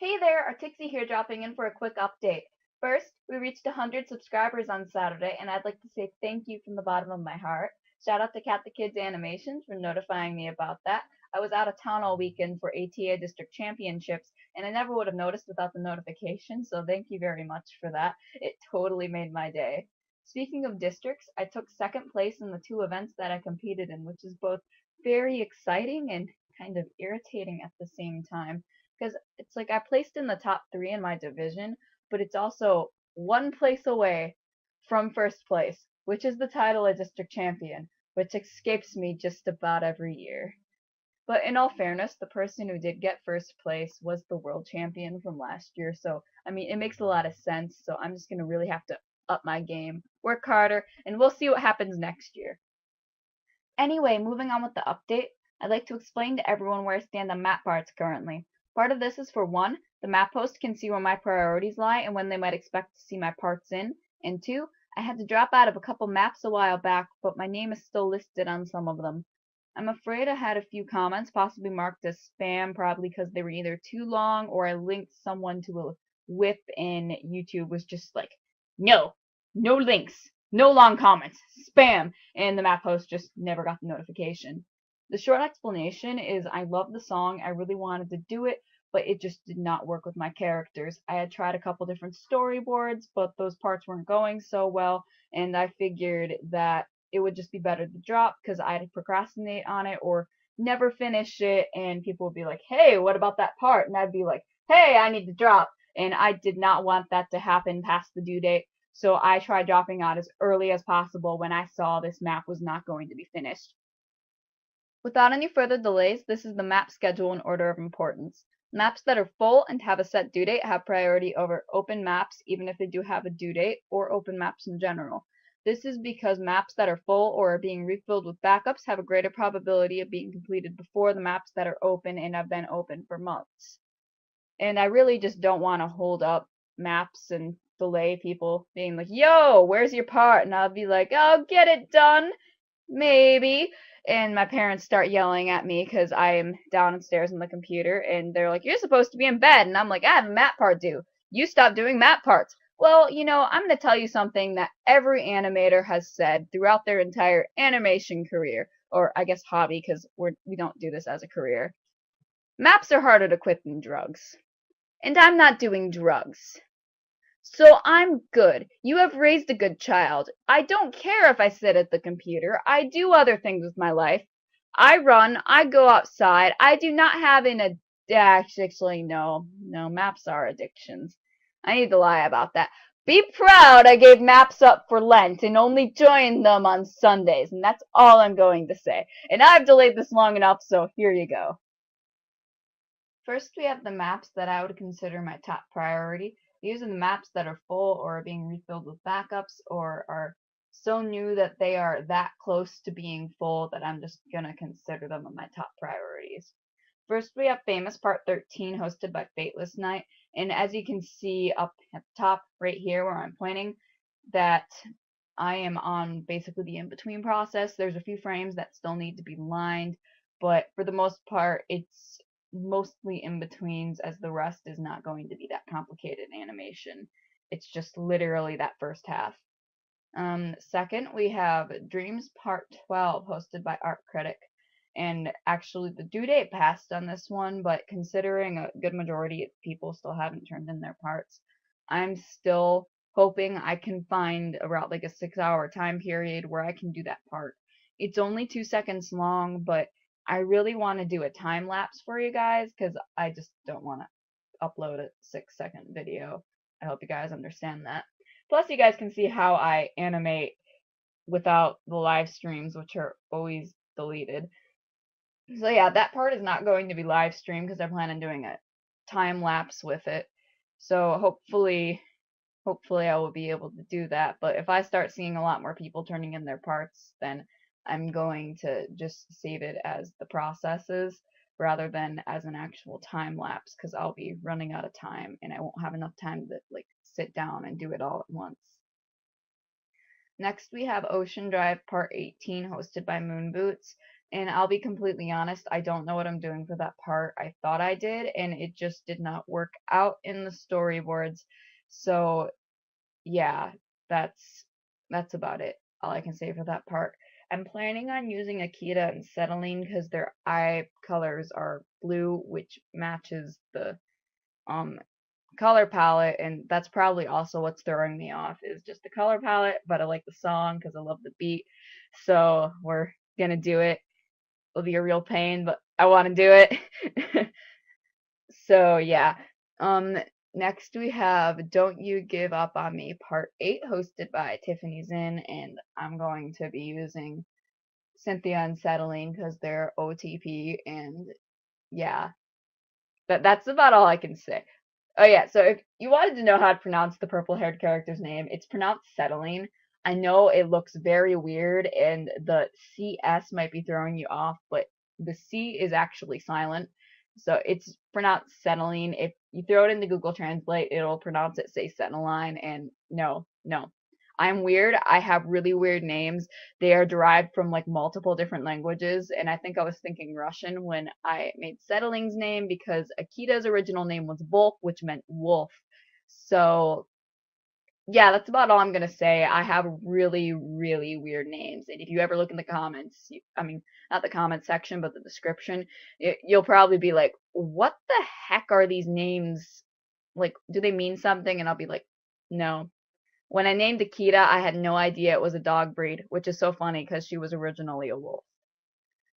Hey there, Artixi here dropping in for a quick update. First, we reached 100 subscribers on Saturday, and I'd like to say thank you from the bottom of my heart. Shout out to Cat the Kids Animations for notifying me about that. I was out of town all weekend for ATA District Championships, and I never would have noticed without the notification, so thank you very much for that. It totally made my day. Speaking of districts, I took second place in the two events that I competed in, which is both very exciting and kind of irritating at the same time because it's like I placed in the top three in my division, but it's also one place away from first place, which is the title of district champion, which escapes me just about every year. But in all fairness, the person who did get first place was the world champion from last year, so I mean, it makes a lot of sense. So I'm just gonna really have to up my game, work harder, and we'll see what happens next year. Anyway, moving on with the update, I'd like to explain to everyone where I stand on map parts currently. Part of this is for one, the map host can see where my priorities lie and when they might expect to see my parts in, and two, I had to drop out of a couple maps a while back, but my name is still listed on some of them. I'm afraid I had a few comments possibly marked as spam, probably because they were either too long or I linked someone to a whip and YouTube was just like, no, no links, no long comments, spam, and the map host just never got the notification. The short explanation is I love the song, I really wanted to do it, but it just did not work with my characters. I had tried a couple different storyboards, but those parts weren't going so well, and I figured that it would just be better to drop because I'd procrastinate on it or never finish it, and people would be like, hey, what about that part? And I'd be like, hey, I need to drop. And I did not want that to happen past the due date. So I tried dropping out as early as possible when I saw this map was not going to be finished. Without any further delays, this is the map schedule in order of importance. Maps that are full and have a set due date have priority over open maps, even if they do have a due date, or open maps in general. This is because maps that are full or are being refilled with backups have a greater probability of being completed before the maps that are open and have been open for months. And I really just don't want to hold up maps and delay people being like, yo, where's your part? And I'll be like, I'll get it done, maybe. And my parents start yelling at me because I am downstairs on the computer and they're like, you're supposed to be in bed. And I'm like, I have a map part due. You stop doing map parts. Well, I'm going to tell you something that every animator has said throughout their entire animation career, or I guess hobby, because we don't do this as a career. Maps are harder to quit than drugs. And I'm not doing drugs. So I'm good. You have raised a good child. I don't care if I sit at the computer. I do other things with my life. I run. I go outside. I do not have an actually, no, maps are addictions. I need to lie about that. Be proud I gave maps up for Lent and only joined them on Sundays, and that's all I'm going to say. And I've delayed this long enough, so here you go. First, we have the maps that I would consider my top priority. These are the maps that are full or are being refilled with backups or are so new that they are that close to being full that I'm just going to consider them my top priorities. First, we have Famous Part 13, hosted by Fateless Knight. And as you can see up at the top right here where I'm pointing, that I am on basically the in-between process. There's a few frames that still need to be lined, but for the most part, it's mostly in-betweens as the rest is not going to be that complicated animation. It's just literally that first half. Second, we have Dreams Part 12, hosted by Art Critic. And actually, the due date passed on this one, but considering a good majority of people still haven't turned in their parts, I'm still hoping I can find around like a 6-hour time period where I can do that part. It's only 2 seconds long, but I really want to do a time lapse for you guys because I just don't want to upload a 6-second video. I hope you guys understand that. Plus, you guys can see how I animate without the live streams, which are always deleted. So yeah, that part is not going to be live streamed because I plan on doing a time lapse with it. So hopefully I will be able to do that. But if I start seeing a lot more people turning in their parts, then I'm going to just save it as the processes rather than as an actual time lapse because I'll be running out of time and I won't have enough time to like sit down and do it all at once. Next we have Ocean Drive Part 18, hosted by Moon Boots. And I'll be completely honest, I don't know what I'm doing for that part. I thought I did, and it just did not work out in the storyboards. So yeah, that's about it. All I can say for that part. I'm planning on using Akita and Acetylene because their eye colors are blue, which matches the um color palette, and that's probably also what's throwing me off is just the color palette, but I like the song because I love the beat. So we're gonna do it. It'll be a real pain, but I want to do it. So yeah. Um Next we have Don't You Give Up on Me Part 8, hosted by Tiffany Zinn, and I'm going to be using Cynthia and Settling because they're OTP, and yeah. That's about all I can say. Oh yeah, so if you wanted to know how to pronounce the purple-haired character's name, it's pronounced Settling. I know it looks very weird and the CS might be throwing you off, but the C is actually silent. So it's pronounced Settling. If you throw it into Google Translate, it'll pronounce it, say Setiline, and no, no. I'm weird. I have really weird names. They are derived from like multiple different languages, and I think I was thinking Russian when I made Settling's name because Akita's original name was Volk, which meant wolf. So yeah, that's about all I'm gonna say. I have really, really weird names, and if you ever look in the comments, I mean, not the comment section, but the description, you'll probably be like, "What the heck are these names? Like, do they mean something?" And I'll be like, "No." When I named Akita, I had no idea it was a dog breed, which is so funny because she was originally a wolf.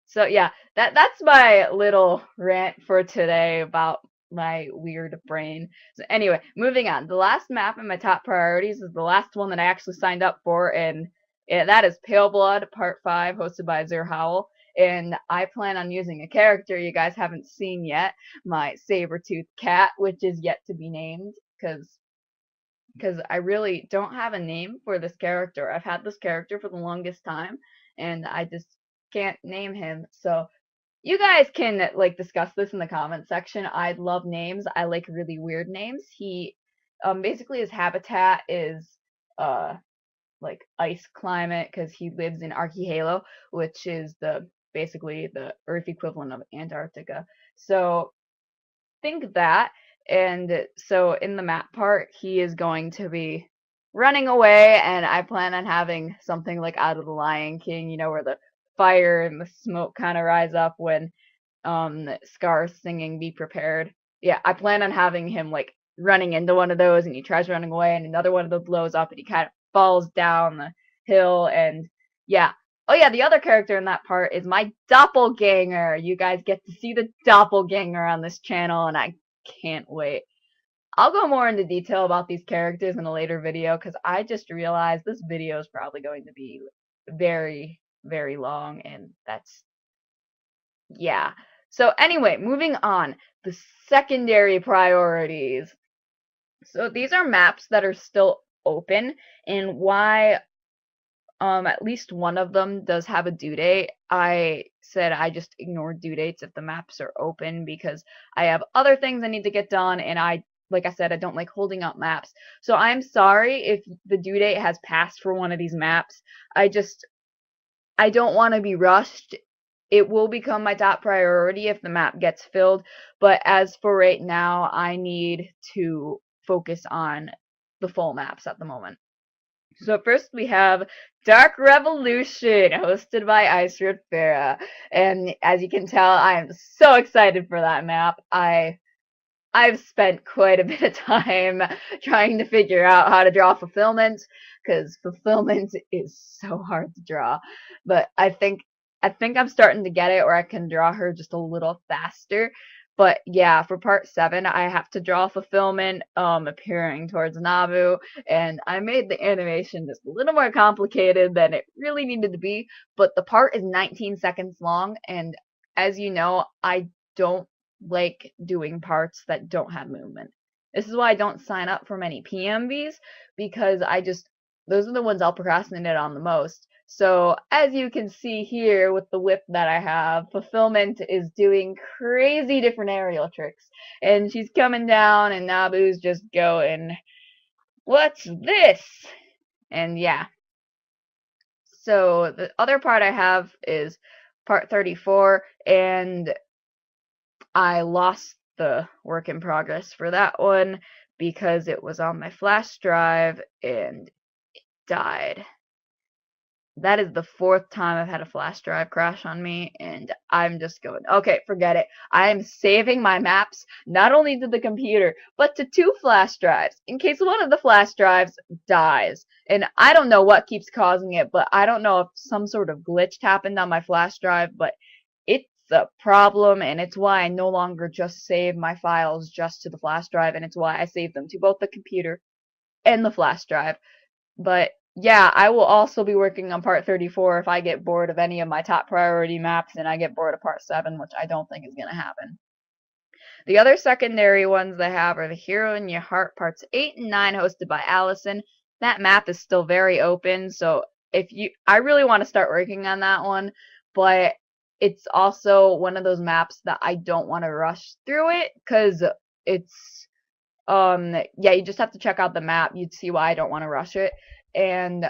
So yeah, that's my little rant for today about my weird brain. So anyway, moving on. The last map in my top priorities is the last one that I actually signed up for, and that is Pale Blood Part 5, hosted by Azure Howell. And I plan on using a character you guys haven't seen yet, my saber-toothed cat, which is yet to be named, because I really don't have a name for this character. I've had this character for the longest time, and I just can't name him. So you guys can like discuss this in the comment section. I love names. I like really weird names. He basically his habitat is uh like ice climate because he lives in Archihalo, which is the basically the Earth equivalent of Antarctica. So think that. And so in the map part, he is going to be running away, and I plan on having something like out of the Lion King, you know, where the fire and the smoke kind of rise up when Scar's singing Be Prepared. Yeah, I plan on having him like running into one of those, and he tries running away, and another one of those blows up, and he kind of falls down the hill, and yeah. Oh yeah, the other character in that part is my doppelganger. You guys get to see the doppelganger on this channel, and I can't wait. I'll go more into detail about these characters in a later video because I just realized this video is probably going to be very, very long, and that's, yeah. So anyway, moving on, the secondary priorities. So these are maps that are still open, and why at least one of them does have a due date. I said I just ignore due dates if the maps are open because I have other things I need to get done, and like I said, I don't like holding up maps. So I'm sorry if the due date has passed for one of these maps. I don't want to be rushed. It will become my top priority if the map gets filled, but as for right now, I need to focus on the full maps at the moment. So first we have Dark Revolution, hosted by Ice Road Farah. And as you can tell, I am so excited for that map. I've spent quite a bit of time trying to figure out how to draw fulfillment, because fulfillment is so hard to draw. But I think I'm starting to get it, or I can draw her just a little faster. But yeah, for part 7, I have to draw fulfillment appearing towards Nabu, and I made the animation just a little more complicated than it really needed to be. But the part is 19 seconds long, and as you know, I don't like doing parts that don't have movement. This is why I don't sign up for many PMVs, because those are the ones I'll procrastinate on the most. So as you can see here with the whip that I have, Fulfillment is doing crazy different aerial tricks. And she's coming down and Nabu's just going, "What's this?" And yeah. So the other part I have is part 34, and I lost the work in progress for that one because it was on my flash drive and died. That is the 4th time I've had a flash drive crash on me, and I'm just going, okay, forget it. I'm saving my maps not only to the computer, but to 2 flash drives, in case one of the flash drives dies. And I don't know what keeps causing it, but I don't know if some sort of glitch happened on my flash drive, but it's a problem, and it's why I no longer just save my files just to the flash drive, and it's why I save them to both the computer and the flash drive. But yeah, I will also be working on part 34 if I get bored of any of my top priority maps and I get bored of part 7, which I don't think is going to happen. The other secondary ones I have are the Hero in Your Heart parts 8 and 9 hosted by Allison. That map is still very open, so I really want to start working on that one, but it's also one of those maps that I don't want to rush through it because it's yeah, you just have to check out the map. You'd see why I don't want to rush it. And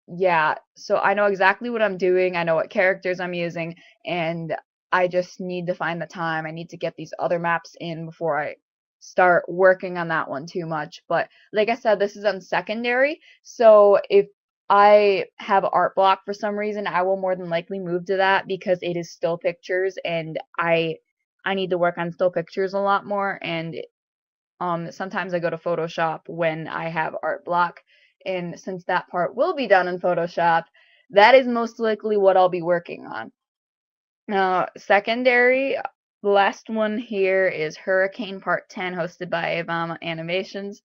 yeah, so I know exactly what I'm doing. I know what characters I'm using, and I just need to find the time. I need to get these other maps in before I start working on that one too much. But like I said, this is on secondary, so if I have art block for some reason, I will more than likely move to that because it is still pictures, and I need to work on still pictures a lot more, and sometimes I go to Photoshop when I have art block, and since that part will be done in Photoshop, that is most likely what I'll be working on. Now, secondary, the last one here is Hurricane Part 10, hosted by Avama Animations.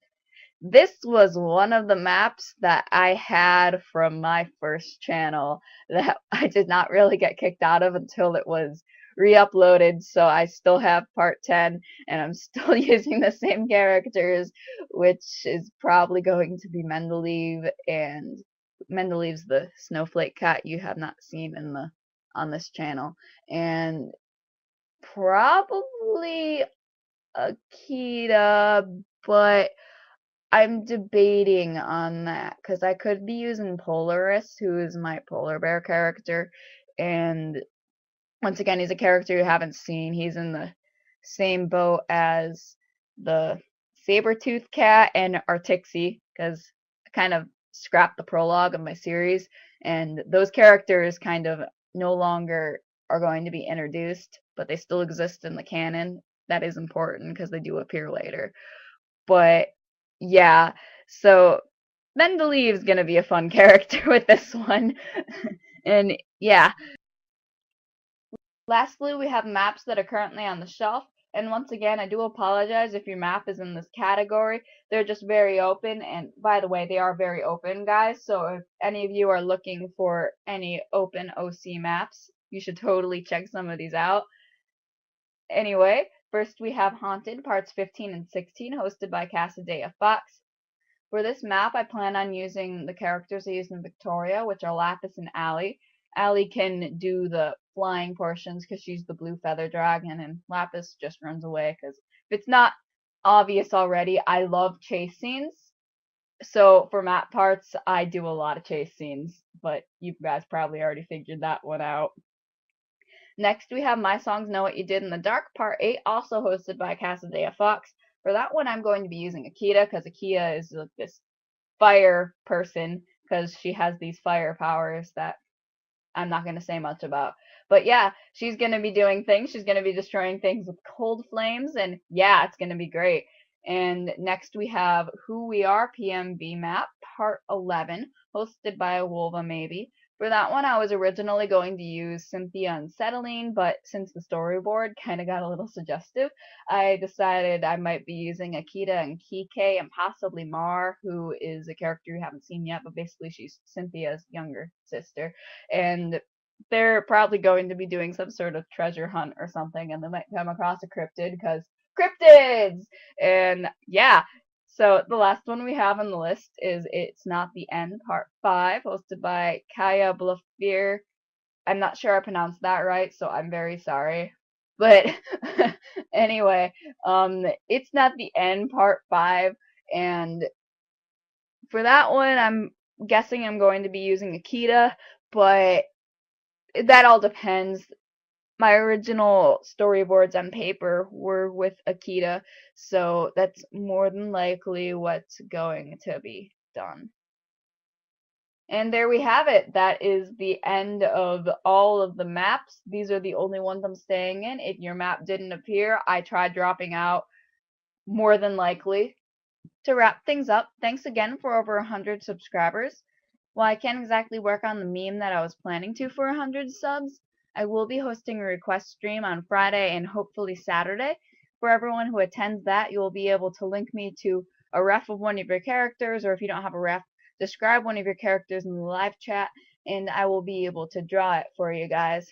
This was one of the maps that I had from my first channel that I did not really get kicked out of until it was re-uploaded, so I still have part 10 and I'm still using the same characters, which is probably going to be Mendeleev, and Mendeleev's the snowflake cat you have not seen on this channel, and probably Akita, but I'm debating on that because I could be using Polaris, who is my polar bear character, and once again, he's a character you haven't seen. He's in the same boat as the saber-toothed cat and Artixi, because I kind of scrapped the prologue of my series, and those characters kind of no longer are going to be introduced, but they still exist in the canon. That is important because they do appear later. But yeah, so Mendeleev is going to be a fun character with this one. And yeah. Lastly, we have maps that are currently on the shelf. And once again, I do apologize if your map is in this category. They're just very open. And by the way, they are very open, guys. So if any of you are looking for any open OC maps, you should totally check some of these out. Anyway, first we have Haunted, parts 15 and 16, hosted by Cassadea Fox. For this map, I plan on using the characters I used in Victoria, which are Lapis and Allie. Allie can do the flying portions because she's the blue feather dragon, and Lapis just runs away because if it's not obvious already, I love chase scenes. So for map parts, I do a lot of chase scenes, but you guys probably already figured that one out. Next, we have My Songs Know What You Did in the Dark, Part 8, also hosted by Cassadea Fox. For that one, I'm going to be using Akita, because Akita is like this fire person, because she has these fire powers that I'm not going to say much about. But yeah, she's going to be doing things. She's going to be destroying things with cold flames, and yeah, it's going to be great. And next we have Who We Are PMB Map, Part 11, hosted by Wolva Maybe. For that one, I was originally going to use Cynthia and Acetylene, but since the storyboard kind of got a little suggestive, I decided I might be using Akita and Keikai and possibly Mar, who is a character you haven't seen yet, but basically she's Cynthia's younger sister. And they're probably going to be doing some sort of treasure hunt or something, and they might come across a cryptid, because cryptids! And yeah, so the last one we have on the list is It's Not the End, Part 5, hosted by Kaya Blafir. I'm not sure I pronounced that right, so I'm very sorry. But anyway, It's Not the End, Part 5, and for that one, I'm guessing I'm going to be using Akita, but that all depends. My original storyboards on paper were with Akita, so that's more than likely what's going to be done. And there we have it. That is the end of all of the maps. These are the only ones I'm staying in. If your map didn't appear, I tried dropping out, more than likely. To wrap things up, thanks again for over 100 subscribers. While I can't exactly work on the meme that I was planning to for 100 subs, I will be hosting a request stream on Friday and hopefully Saturday. For everyone who attends that, you will be able to link me to a ref of one of your characters, or if you don't have a ref, describe one of your characters in the live chat, and I will be able to draw it for you guys.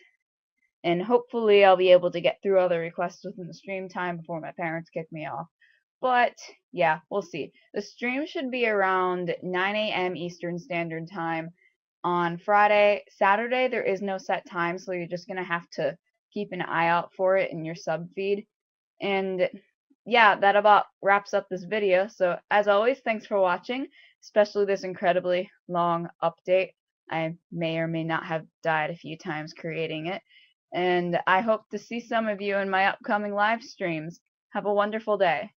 And hopefully I'll be able to get through all the requests within the stream time before my parents kick me off. But yeah, we'll see. The stream should be around 9 a.m. Eastern Standard Time on Friday. Saturday, there is no set time, so you're just going to have to keep an eye out for it in your sub feed. And yeah, that about wraps up this video. So as always, thanks for watching, especially this incredibly long update. I may or may not have died a few times creating it. And I hope to see some of you in my upcoming live streams. Have a wonderful day.